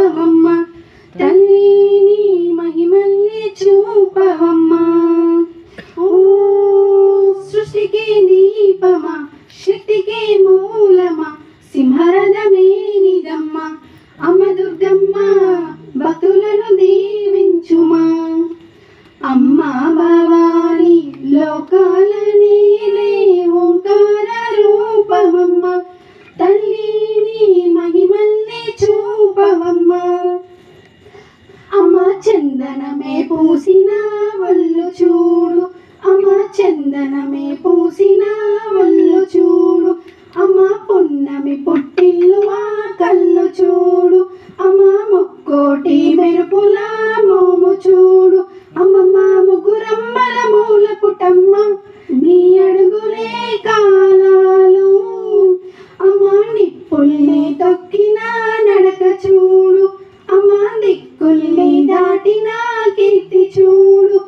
రూపమమ్మ తల్లి నీ మహిమల్ని చూపవమ్మా. ఓ సృష్టికి దీపమా శక్తికి మూలమా సింహరథమే నిదమ్మ అమ్మ దుర్గమ్మ భక్తులను దీవించుమా. అమ్మ భవాని లోకాల నీలే ఓంకార రూపమమ్మ తల్లి నీ మహిమల్ని చూపవమ్మా. అమ్మ చందనమే పూసిన వల్లు చూడు అమ్మ చందనమే పూసిన వల్లు చూడు అమ్మ పున్నమి పుట్టిల్లు ఆ కళ్ళు చూడు అమ్మ ముక్కోటి మెరుపుల మోము చూడు అమ్మమ్మ ముగ్గురమ్మల మూల పుటమ్మ నీ అడుగులే కాలాలు అమ్మ నిప్పుల్ని తొక్కిన నడక చూడు అమ్మ దిక్కుల్ని దాటిన కీర్తి చూడు